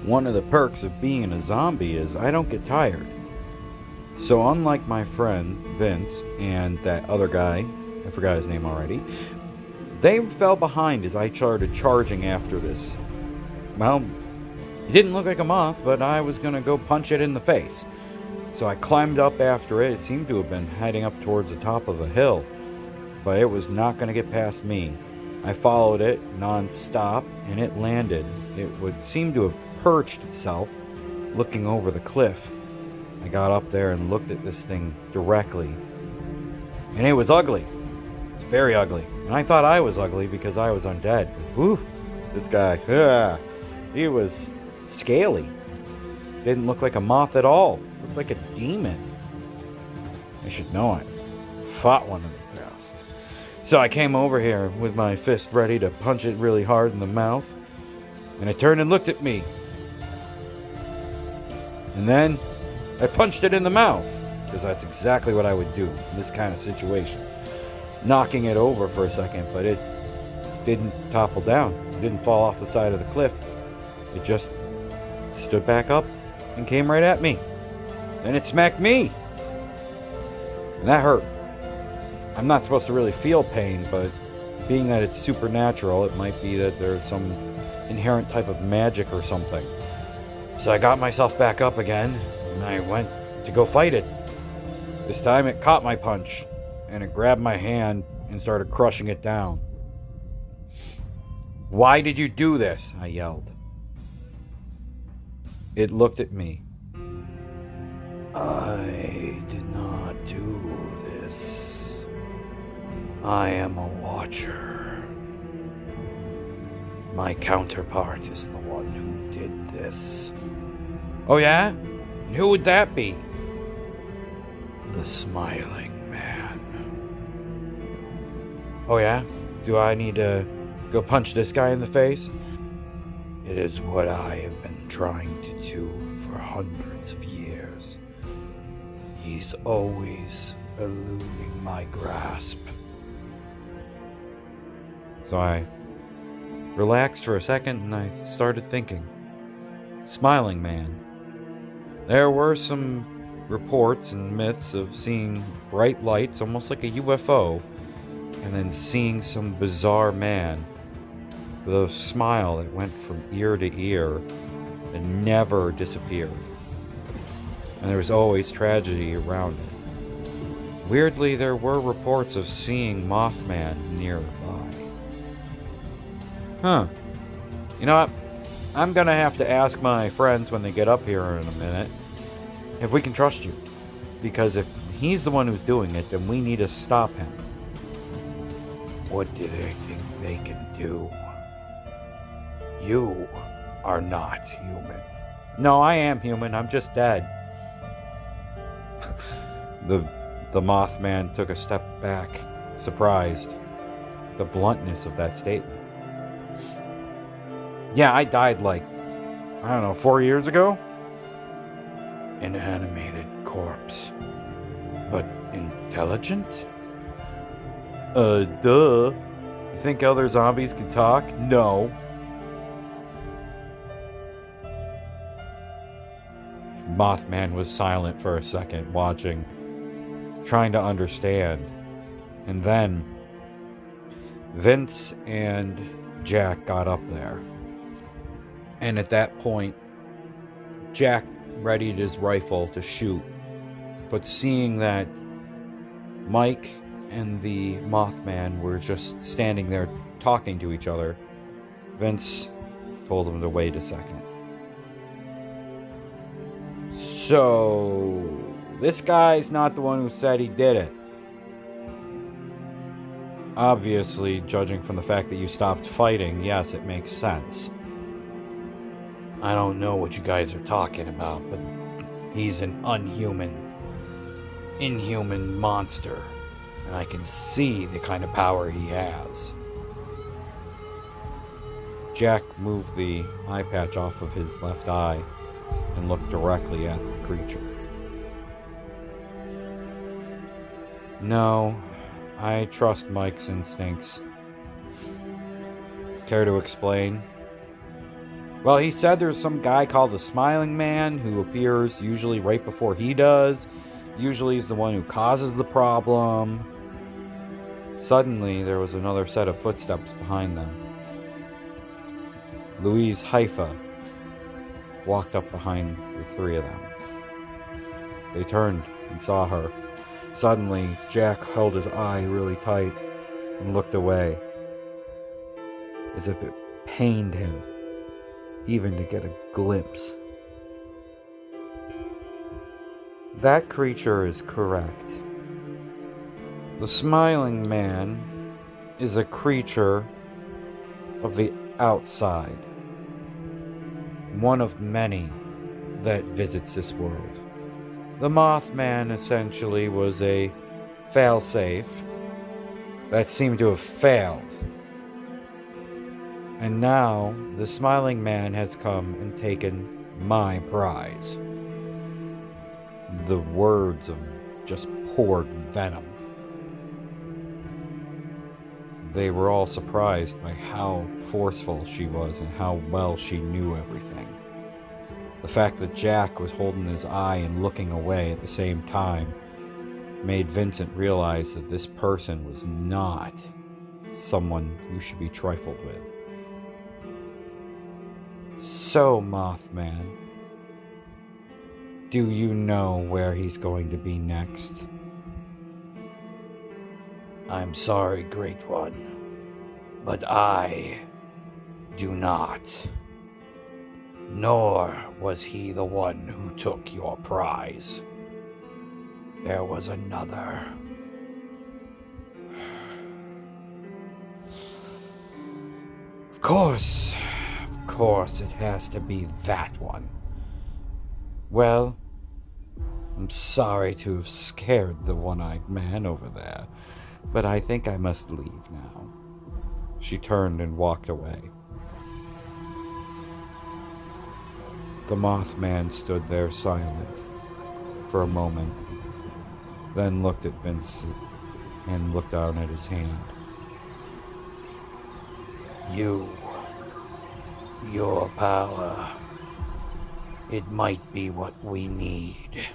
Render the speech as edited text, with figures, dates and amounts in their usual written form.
One of the perks of being a zombie is I don't get tired. So unlike my friend Vince and that other guy, I forgot his name already, they fell behind as I started charging after this. Well, it didn't look like a moth, but I was going to go punch it in the face. So I climbed up after it. It seemed to have been heading up towards the top of a hill, but it was not going to get past me. I followed it non-stop, and it landed. It would seem to have perched itself, looking over the cliff. I got up there and looked at this thing directly, and it was ugly. It's very ugly. And I thought I was ugly because I was undead. Whew, this guy, he was scaly. Didn't look like a moth at all. Looked like a demon. I should know it. Fought one in the past. So I came over here with my fist ready to punch it really hard in the mouth. And it turned and looked at me. And then I punched it in the mouth. Because that's exactly what I would do in this kind of situation. Knocking it over for a second, but it didn't topple down. It didn't fall off the side of the cliff. It just stood back up and came right at me. And it smacked me. And that hurt. I'm not supposed to really feel pain, but being that it's supernatural, it might be that there's some inherent type of magic or something. So I got myself back up again, and I went to go fight it. This time it caught my punch, and it grabbed my hand and started crushing it down. "Why did you do this?" I yelled. It looked at me. "I did not do this. I am a watcher. My counterpart is the one who did this." "Oh yeah? And who would that be?" "The Smiling Man." "Oh yeah? Do I need to go punch this guy in the face?" "It is what I have been trying to do for hundreds of years. He's always eluding my grasp." So I relaxed for a second and I started thinking. Smiling Man. There were some reports and myths of seeing bright lights, almost like a UFO, and then seeing some bizarre man with a smile that went from ear to ear and never disappeared. And there was always tragedy around it. Weirdly, there were reports of seeing Mothman nearby. You know what? I'm gonna have to ask my friends when they get up here in a minute if we can trust you. Because if he's the one who's doing it, then we need to stop him. What do they think they can do? You are not human. No, I am human. I'm just dead. The Mothman took a step back, surprised at the bluntness of that statement. "Yeah, I died like, I don't know, 4 years ago?" "An animated corpse. But intelligent?" Duh. You think other zombies can talk? No. Mothman was silent for a second, watching, trying to understand. And then Vince and Jack got up there. And at that point, Jack readied his rifle to shoot. But seeing that Mike and the Mothman were just standing there talking to each other, Vince told him to wait a second. "So, this guy's not the one who said he did it." "Obviously, judging from the fact that you stopped fighting, yes, it makes sense." "I don't know what you guys are talking about, but he's an inhuman monster, and I can see the kind of power he has." Jack moved the eye patch off of his left eye and looked directly at the creature. "No, I trust Mike's instincts." "Care to explain?" Well, he said there's some guy called the Smiling Man who appears usually right before he does. Usually he's the one who causes the problem. Suddenly, there was another set of footsteps behind them. Louise Haifa walked up behind the three of them. They turned and saw her. Suddenly, Jack held his eye really tight and looked away, as if it pained him even to get a glimpse. That creature is correct. The Smiling Man is a creature of the outside, one of many that visits this world. The Mothman essentially was a failsafe that seemed to have failed. And now the Smiling Man has come and taken my prize. The words of just poured venom. They were all surprised by how forceful she was and how well she knew everything. The fact that Jack was holding his eye and looking away at the same time made Vincent realize that this person was not someone who should be trifled with. So, Mothman, do you know where he's going to be next? I'm sorry, Great One, but I do not. Nor was he the one who took your prize. There was another. Of course it has to be that one. Well, I'm sorry to have scared the one-eyed man over there, but I think I must leave now. She turned and walked away. The Mothman stood there silent for a moment, then looked at Vincent and looked down at his hand. Your power, it might be what we need.